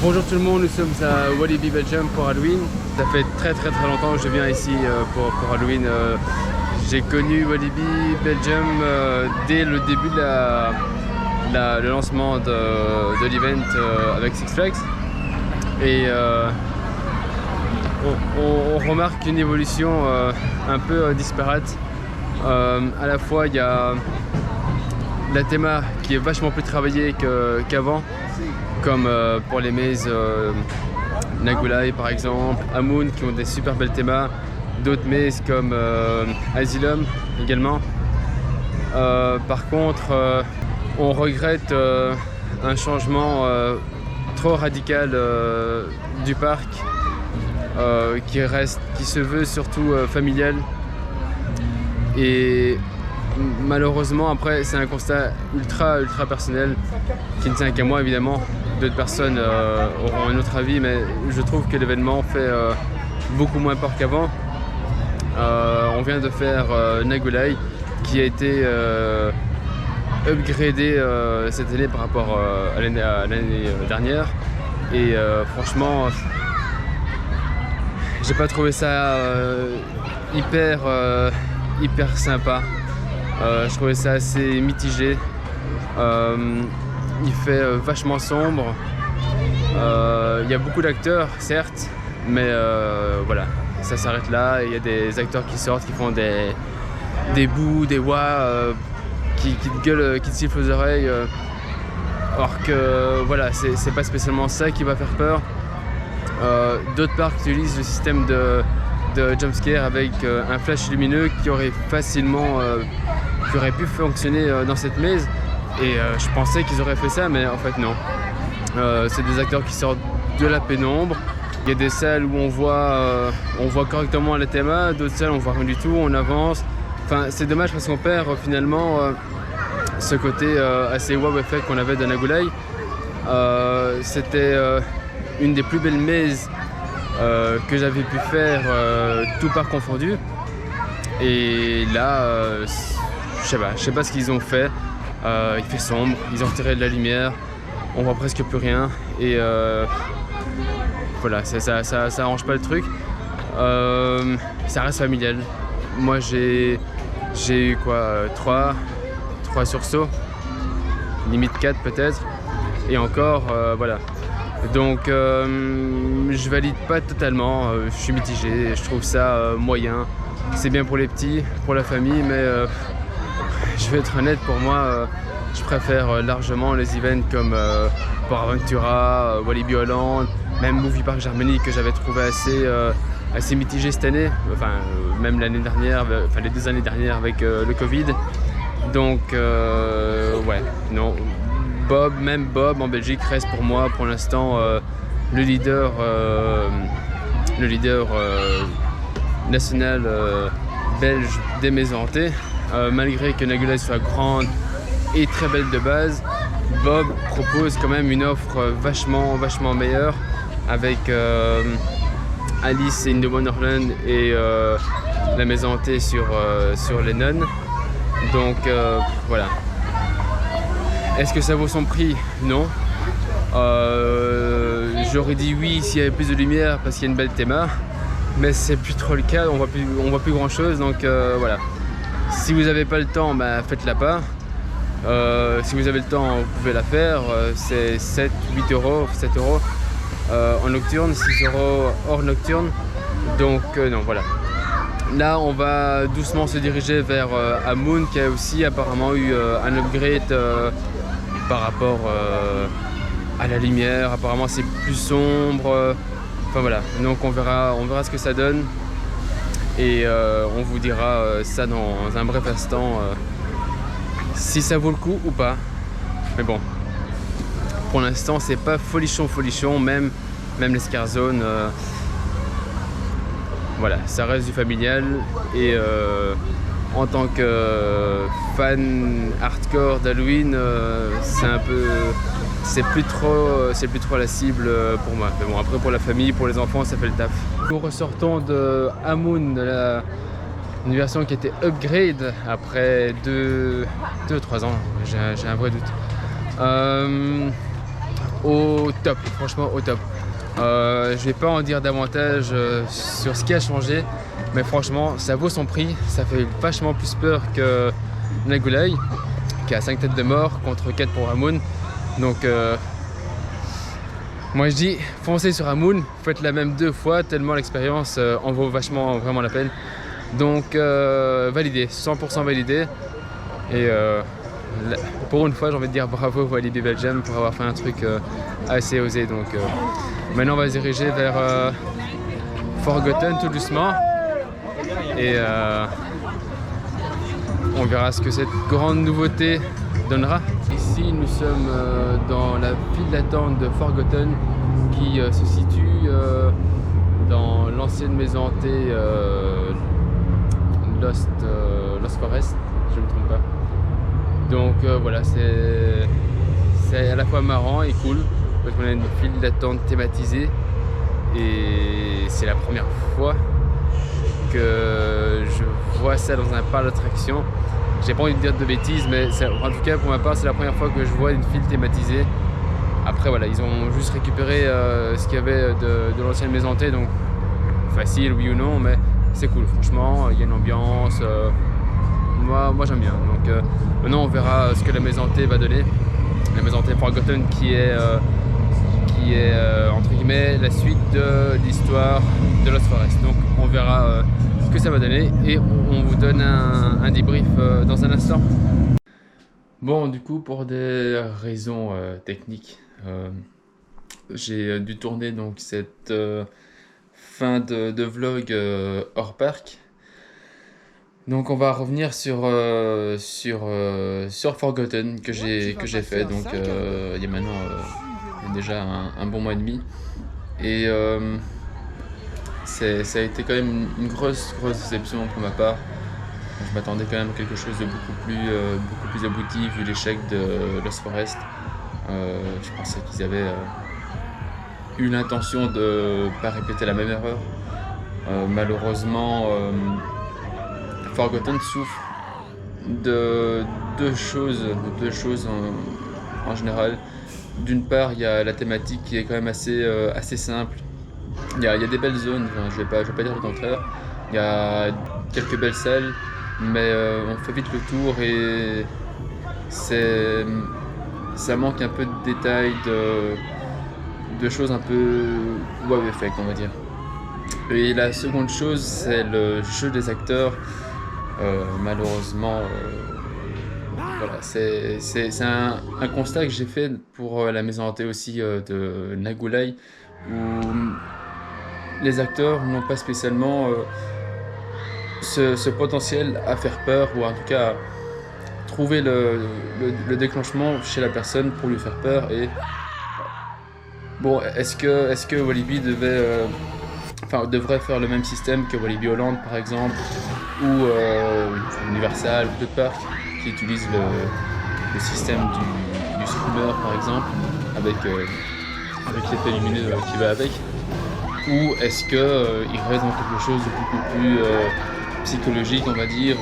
Bonjour tout le monde, nous sommes à Walibi Belgium pour Halloween. Ça fait très longtemps que je viens ici pour Halloween. J'ai connu Walibi Belgium dès le début de le lancement de l'event avec Six Flags. Et on remarque une évolution un peu disparate. À la fois il y a la théma qui est vachement plus travaillée qu'avant, comme pour les mazes Nagulai par exemple, Amun qui ont des super belles thémas, d'autres mazes comme Asylum également. Par contre, on regrette un changement trop radical du parc qui se veut surtout familial. Et malheureusement, après, c'est un constat ultra personnel qui ne tient qu'à moi évidemment. D'autres personnes auront un autre avis, mais je trouve que l'événement fait beaucoup moins peur qu'avant. On vient de faire Nagulai qui a été upgradé cette année par rapport à l'année dernière. Et franchement, j'ai pas trouvé ça hyper sympa. Je trouvais ça assez mitigé. Il fait vachement sombre. Il y a beaucoup d'acteurs, certes, mais voilà, ça s'arrête là. Il y a des acteurs qui sortent, qui font des bouts, des wahs, qui te gueulent, qui te sifflent aux oreilles. Alors que voilà, c'est pas spécialement ça qui va faire peur. D'autres parcs utilisent le système de jumpscare avec un flash lumineux qui aurait facilement qui aurait pu fonctionner dans cette maze. Et je pensais qu'ils auraient fait ça, mais en fait non. C'est des acteurs qui sortent de la pénombre. Il y a des salles où on voit correctement la théma, d'autres salles on voit rien du tout, on avance. Enfin, c'est dommage parce qu'on perd finalement ce côté assez wow effect qu'on avait de Nagulai. C'était une des plus belles mazes que j'avais pu faire, tout parc confondu. Et là, je sais pas ce qu'ils ont fait. Il fait sombre, ils ont retiré de la lumière, on voit presque plus rien. Et voilà, ça arrange pas le truc. Ça reste familial. Moi j'ai eu quoi, 3 sursauts, limite 4 peut-être. Et encore, voilà. Donc je valide pas totalement, je suis mitigé, je trouve ça moyen. C'est bien pour les petits, pour la famille, mais je vais être honnête, pour moi, je préfère largement les events comme Port Aventura, Walibi Holland, même Movie Park Germany que j'avais trouvé assez mitigé cette année, enfin même l'année dernière, enfin les 2 années dernières avec le Covid. Donc ouais, non. Même Bob en Belgique reste pour moi pour l'instant le leader national belge des maisons hantées. Malgré que Nagulai soit grande et très belle de base, Bob propose quand même une offre vachement meilleure avec Alice in the Wonderland et la maison hantée sur Lennon. Donc voilà. Est-ce que ça vaut son prix? Non. J'aurais dit oui s'il y avait plus de lumière parce qu'il y a une belle théma, mais c'est plus trop le cas, on voit plus grand chose, donc voilà. Si vous n'avez pas le temps, bah, faites-la pas. Si vous avez le temps, vous pouvez la faire. C'est 7 euros en nocturne, 6 euros hors nocturne. Donc non, voilà. Là, on va doucement se diriger vers Amun qui a aussi apparemment eu un upgrade par rapport à la lumière. Apparemment, c'est plus sombre. Enfin voilà. Donc on verra ce que ça donne. Et on vous dira ça dans un bref instant, si ça vaut le coup ou pas. Mais bon, pour l'instant c'est pas folichon, même les Scare Zone, voilà, ça reste du familial. Et en tant que fan hardcore d'Halloween, c'est plus trop la cible pour moi. Mais bon, après pour la famille, pour les enfants, ça fait le taf. Nous ressortons de Amun, une version qui était upgrade après 2-3 ans, j'ai un vrai doute. au top, franchement au top. Je vais pas en dire davantage sur ce qui a changé, mais franchement ça vaut son prix, ça fait vachement plus peur que Nagulai, qui a 5 têtes de mort contre 4 pour Amun. Donc moi je dis foncez sur Amun, faites la même 2 fois tellement l'expérience en vaut vraiment la peine. Donc validé, 100% validé. Et pour une fois j'ai envie de dire bravo Walibi Belgium pour avoir fait un truc assez osé. Donc maintenant on va se diriger vers Forgotten tout doucement. Et on verra ce que cette grande nouveauté donnera. Ici nous sommes dans la file d'attente de Forgotten qui se situe dans l'ancienne maison hantée Lost Forest, si je ne me trompe pas. Donc voilà, c'est à la fois marrant et cool parce qu'on a une file d'attente thématisée et c'est la première fois que je vois ça dans un parc d'attraction. J'ai pas envie de dire de bêtises, mais en tout cas pour ma part c'est la première fois que je vois une file thématisée. Après voilà, ils ont juste récupéré ce qu'il y avait de l'ancienne maison hantée, donc facile oui ou non, mais c'est cool franchement, il y a une ambiance, moi j'aime bien. Donc maintenant on verra ce que la maison hantée va donner. La maison hantée Forgotten qui est entre guillemets la suite de l'histoire de Lost Forest. Donc on verra ce que ça va donner et on vous donne un débrief dans un instant. Bon, du coup pour des raisons techniques, j'ai dû tourner donc cette fin de vlog hors parc. Donc on va revenir sur Forgotten que j'ai fait. Donc il y a maintenant déjà un bon mois et demi et ça a été quand même une grosse déception pour ma part. Je m'attendais quand même à quelque chose de beaucoup plus abouti vu l'échec de Lost Forest. Je pensais qu'ils avaient eu l'intention de ne pas répéter la même erreur. Malheureusement Forgotten souffre de deux choses en général. D'une part, il y a la thématique qui est quand même assez simple. Il y a des belles zones, enfin, je vais pas dire le contraire. Il y a quelques belles salles, mais on fait vite le tour et ça manque un peu de détails, de choses un peu wow effect, on va dire. Et la seconde chose, c'est le jeu des acteurs. Malheureusement, voilà, c'est un constat que j'ai fait pour la maison hantée aussi de Nagulai, où les acteurs n'ont pas spécialement ce potentiel à faire peur, ou en tout cas à trouver le déclenchement chez la personne pour lui faire peur. Et bon, est-ce que Walibi devrait faire le même système que Walibi Holland par exemple, ou Universal ou d'autres parcs qui utilisent le système du screamer par exemple, avec l'effet lumineux qui va avec, ou est-ce qu'il reste dans quelque chose de beaucoup plus psychologique, on va dire,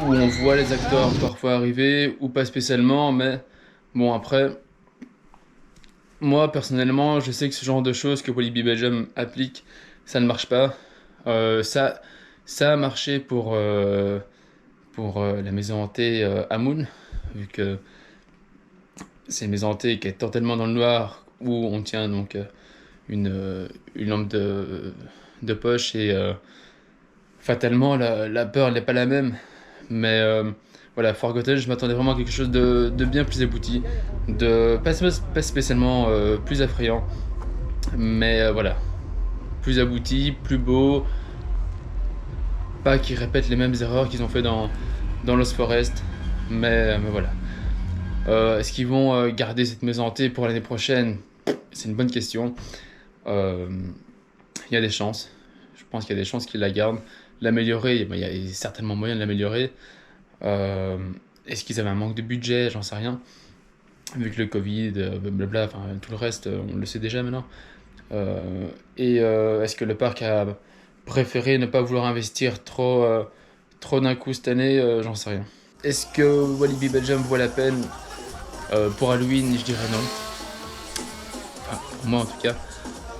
où on voit les acteurs parfois arriver ou pas spécialement, mais bon, après moi personnellement je sais que ce genre de choses que Walibi Belgium applique, ça ne marche pas. Ça a marché pour la maison hantée Amun, vu que c'est une maison hantée qui est totalement dans le noir, où on tient donc une lampe de poche et fatalement la peur n'est pas la même. Mais voilà, Forgotten, je m'attendais vraiment à quelque chose de bien plus abouti, pas spécialement plus effrayant, mais voilà, plus abouti, plus beau, pas qu'ils répètent les mêmes erreurs qu'ils ont fait dans Lost Forest, mais voilà. Est-ce qu'ils vont garder cette maison hantée pour l'année prochaine? C'est une bonne question. Il y a des chances. Je pense qu'il y a des chances qu'ils la gardent. L'améliorer, il y a certainement moyen de l'améliorer. Est-ce qu'ils avaient un manque de budget? J'en sais rien. Vu que le Covid, blablabla, enfin tout le reste, on le sait déjà maintenant. Est-ce que le parc a préféré ne pas vouloir investir trop d'un coup cette année? J'en sais rien. Est-ce que Walibi Belgium vaut la peine? Pour Halloween, je dirais non. pour moi en tout cas.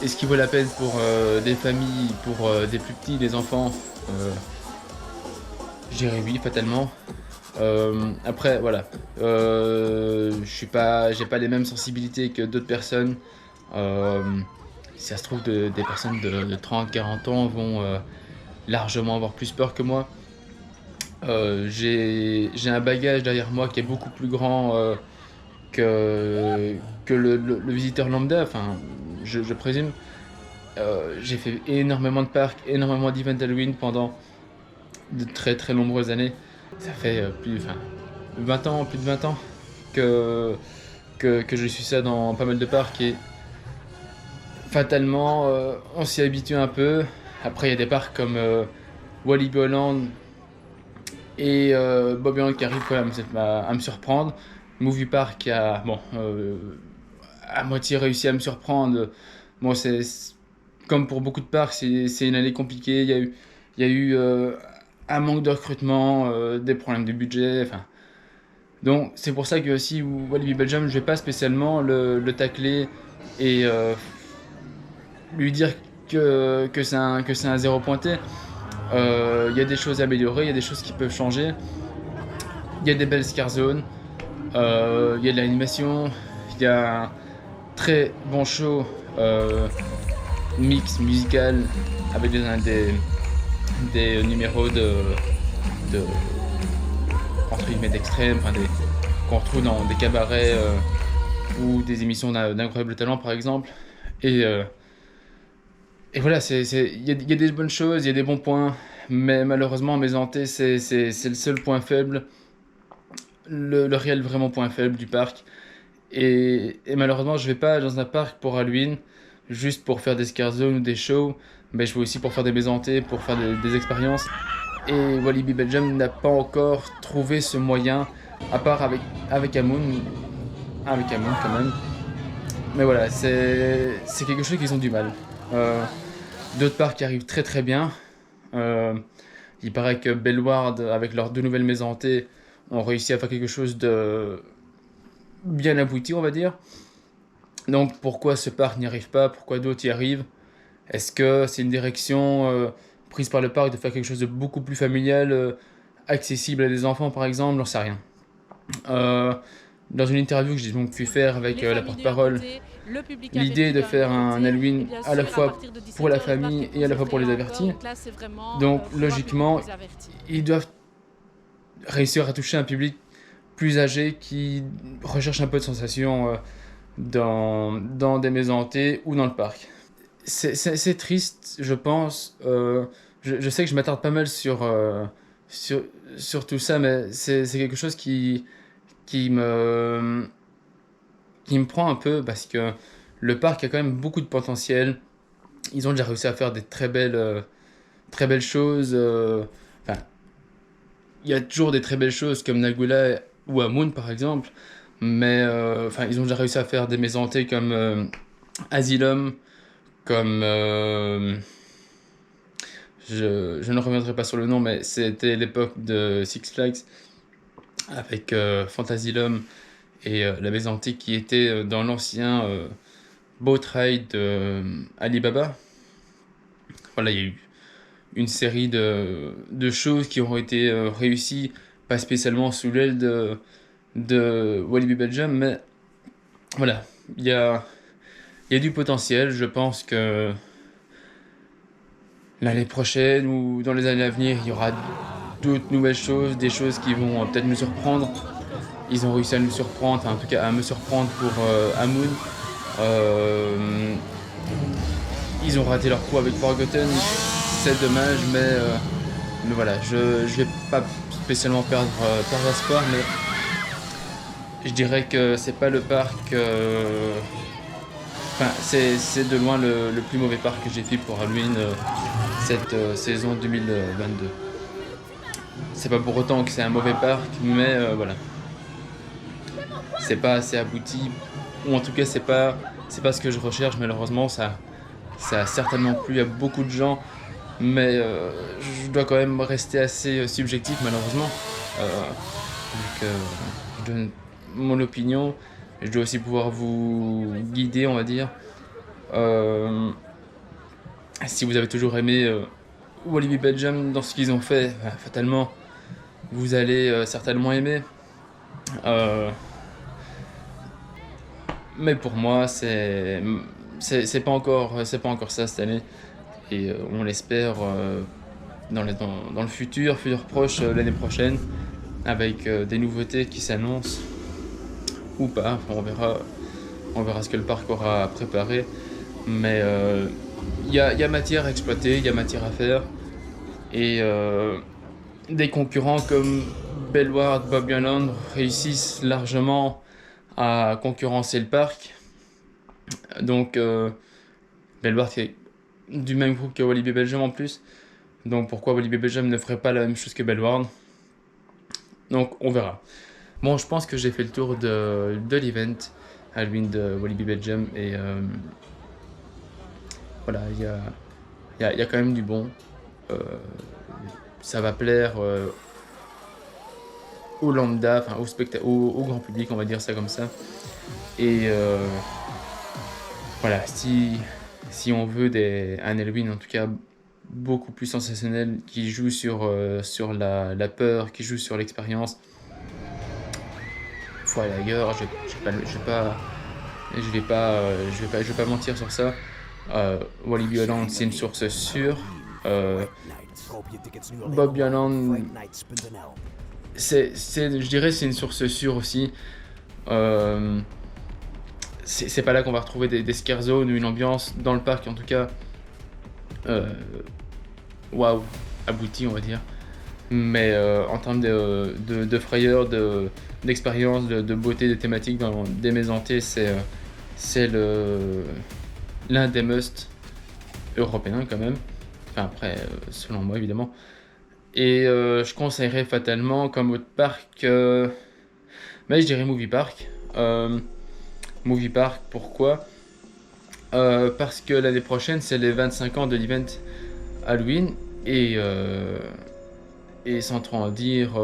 Est-ce qu'il vaut la peine pour des familles, pour des plus petits, des enfants? Je dirais oui, fatalement. Après, voilà, j'ai pas les mêmes sensibilités que d'autres personnes. Si ça se trouve, des personnes de 30-40 ans vont largement avoir plus peur que moi. J'ai un bagage derrière moi qui est beaucoup plus grand que le visiteur lambda, enfin, je présume. J'ai fait énormément de parcs, énormément d'events Halloween pendant de très très nombreuses années. Ça fait plus de 20 ans que je suis ça dans pas mal de parcs et fatalement on s'y habitue un peu. Après il y a des parcs comme Walibi Holland et Bobby Holland qui arrivent quand même à me surprendre. Movie Park a à moitié réussi à me surprendre. Bon, c'est comme pour beaucoup de parcs, c'est une année compliquée. Il y a eu un manque de recrutement, des problèmes de budget. Enfin, donc c'est pour ça que aussi Walibi Belgium, je vais pas spécialement le tacler et lui dire que c'est un zéro pointé. Il y a des choses à améliorer, il y a des choses qui peuvent changer. Il y a des belles scare zones, il y a de l'animation, il y a un très bon show mix musical avec des numéros de entre guillemets d'extrême, qu'on retrouve dans des cabarets ou des émissions d'Incroyable Talent par exemple. Et voilà, il y a des bonnes choses, il y a des bons points, mais malheureusement Maison Hantée c'est le seul point faible, le réel vraiment point faible du parc. Et malheureusement je vais pas dans un parc pour Halloween juste pour faire des scare zones ou des shows, mais je vais aussi pour faire des Maisons Hantées, pour faire des expériences. Et Walibi Belgium n'a pas encore trouvé ce moyen, à part avec Amoon quand même. Mais voilà, c'est quelque chose qu'ils ont du mal. D'autres parcs qui arrivent très très bien. Il paraît que Bellward, avec leurs 2 nouvelles Maisons Hantées, ont réussi à faire quelque chose de bien abouti, on va dire. Donc pourquoi ce parc n'y arrive pas? Pourquoi d'autres y arrivent? Est-ce que c'est une direction prise par le parc de faire quelque chose de beaucoup plus familial, accessible à des enfants par exemple? J'en sais rien. Dans une interview que j'ai donc pu faire avec la porte-parole, l'idée de faire un Halloween à la fois pour la famille et à la fois pour les avertis. Donc logiquement, ils doivent réussir à toucher un public plus âgé qui recherche un peu de sensations dans des maisons hantées ou dans le parc. C'est triste, je pense. Je sais que je m'attarde pas mal sur tout ça, mais c'est quelque chose qui me prend un peu parce que le parc a quand même beaucoup de potentiel. Ils ont déjà réussi à faire des très belles choses. Enfin, il y a toujours des très belles choses comme Nagula ou Amoon par exemple, mais ils ont déjà réussi à faire des maisons hantées comme Asylum, comme je ne reviendrai pas sur le nom, mais c'était l'époque de Six Flags avec Fantasylum et la maison hantée qui était dans l'ancien boat ride Alibaba. Voilà, il y a eu une série de choses qui ont été réussies, pas spécialement sous l'aile de Walibi Belgium, mais voilà, il y a du potentiel. Je pense que l'année prochaine ou dans les années à venir, il y aura d'autres nouvelles choses, des choses qui vont peut-être nous surprendre. Ils ont réussi à nous surprendre, enfin en tout cas à me surprendre pour Amoon. Ils ont raté leur coup avec Forgotten, c'est dommage, mais voilà, je vais pas spécialement perdre espoir, mais je dirais que c'est pas le parc. C'est de loin le plus mauvais parc que j'ai fait pour Halloween cette saison 2022. C'est pas pour autant que c'est un mauvais parc, mais voilà. C'est pas assez abouti, ou en tout cas c'est pas ce que je recherche. Malheureusement, ça a certainement plu à beaucoup de gens, mais je dois quand même rester assez subjectif malheureusement. Donc je donne mon opinion, je dois aussi pouvoir vous guider, on va dire. Si vous avez toujours aimé Walibi Belgium dans ce qu'ils ont fait, fatalement, vous allez certainement aimer. Mais pour moi, c'est pas encore ça cette année. Et on l'espère dans le futur proche, l'année prochaine, avec des nouveautés qui s'annoncent ou pas. Enfin, on verra ce que le parc aura préparé. Mais il y a matière à exploiter, il y a matière à faire. Et des concurrents comme Bellward, Bobbejaanland réussissent largement à concurrencer le parc. Donc Bellward est du même groupe que Walibi Belgium en plus. Donc pourquoi Walibi Belgium ne ferait pas la même chose que Bellward? Donc on verra. Bon, je pense que j'ai fait le tour de l'event Halloween de Walibi Belgium. Et voilà, il y a quand même du bon. Ça va plaire au lambda, enfin au grand public, on va dire ça comme ça. Et voilà, si on veut un Halloween en tout cas beaucoup plus sensationnel, qui joue sur la peur, qui joue sur l'expérience, faut aller ailleurs. Je vais pas mentir sur ça. Walibi Holland, c'est une source sûre. Bobbejaanland, je dirais c'est une source sûre aussi. C'est pas là qu'on va retrouver des scare zones ou une ambiance dans le parc en tout cas waouh, abouti on va dire. Mais en termes de frayeur, d'expérience, de beauté, des thématiques dans des maisons hantées, c'est l'un des must européens quand même. Enfin après, selon moi évidemment. Et je conseillerais fatalement comme autre parc, mais je dirais Movie Park. Movie Park, pourquoi? Parce que l'année prochaine, c'est les 25 ans de l'event Halloween. Et sans trop en dire,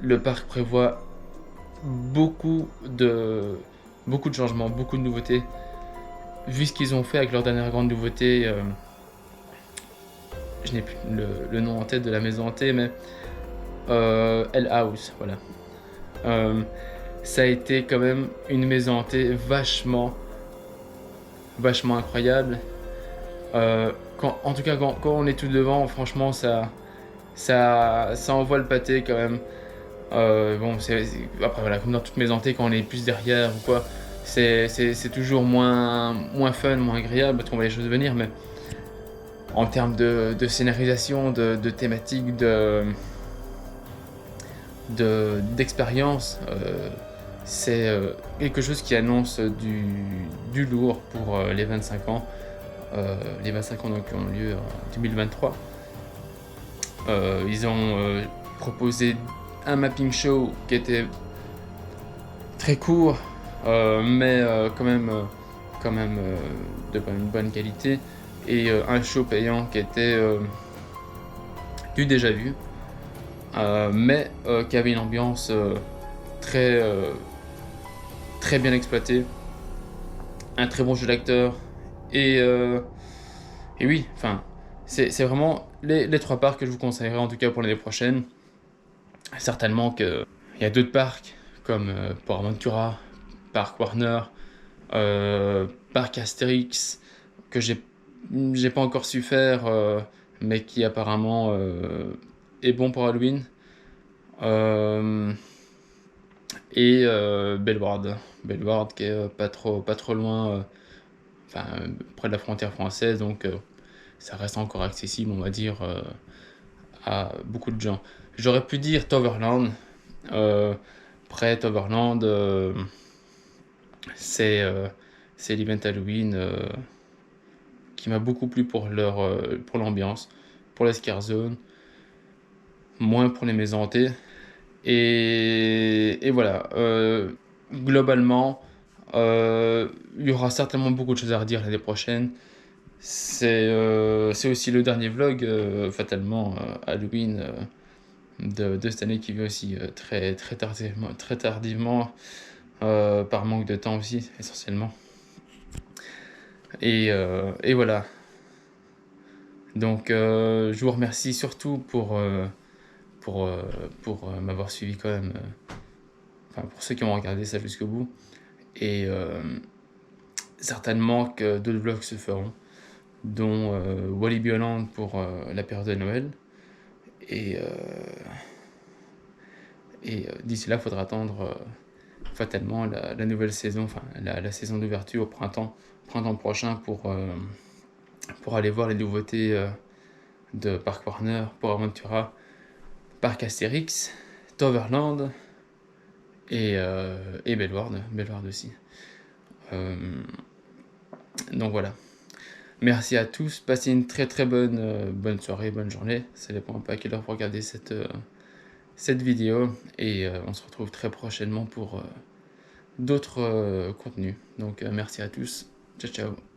le parc prévoit beaucoup de changements, beaucoup de nouveautés. Vu ce qu'ils ont fait avec leur dernière grande nouveauté, je n'ai plus le nom en tête de la maison hantée, mais Hell House, voilà. Ça a été quand même une maison hantée vachement incroyable. En tout cas, quand on est tout devant, franchement, ça envoie le pâté quand même. Bon, après voilà, comme dans toutes mes hantées, quand on est plus derrière ou quoi, c'est toujours moins fun, moins agréable parce qu'on voit les choses venir. Mais en termes de scénarisation, de thématique, d'expérience, c'est quelque chose qui annonce du lourd pour les 25 ans. Les 25 ans donc, qui ont lieu en 2023. Ils ont proposé un mapping show qui était très court, mais quand même de bonne qualité, et un show payant qui était du déjà vu, mais qui avait une ambiance très bien exploitée, un très bon jeu d'acteur, et oui, enfin, c'est vraiment les trois parcs que je vous conseillerais en tout cas pour l'année prochaine. Certainement qu'il y a d'autres parcs comme Port Aventura, Parc Warner, Parc Astérix, que j'ai pas encore su faire, mais qui apparemment est bon pour Halloween. Et Bellward qui est pas trop loin, près de la frontière française, donc ça reste encore accessible, on va dire, à beaucoup de gens. J'aurais pu dire Toverland. Près Toverland, c'est l'event Halloween qui m'a beaucoup plu pour l'ambiance, pour les scare zones, moins pour les maisons hantées. Et voilà, globalement, il y aura certainement beaucoup de choses à redire l'année prochaine. C'est aussi le dernier vlog, fatalement, Halloween de cette année, qui vient aussi très tardivement, par manque de temps aussi, essentiellement. Et voilà. Donc je vous remercie surtout pour m'avoir suivi quand même, enfin pour ceux qui ont regardé ça jusqu'au bout, et certainement que d'autres vlogs se feront, dont Walibi Holland pour la période de Noël, et d'ici là il faudra attendre fatalement la nouvelle saison, enfin la saison d'ouverture au printemps prochain pour aller voir les nouveautés de Park Warner, pour Aventura, Parc Astérix, Toverland et Bellward aussi. Donc voilà. Merci à tous, passez une très très bonne soirée, bonne journée. Ça dépend un peu à quelle heure vous regardez cette vidéo. Et on se retrouve très prochainement pour d'autres contenus. Donc merci à tous. Ciao ciao.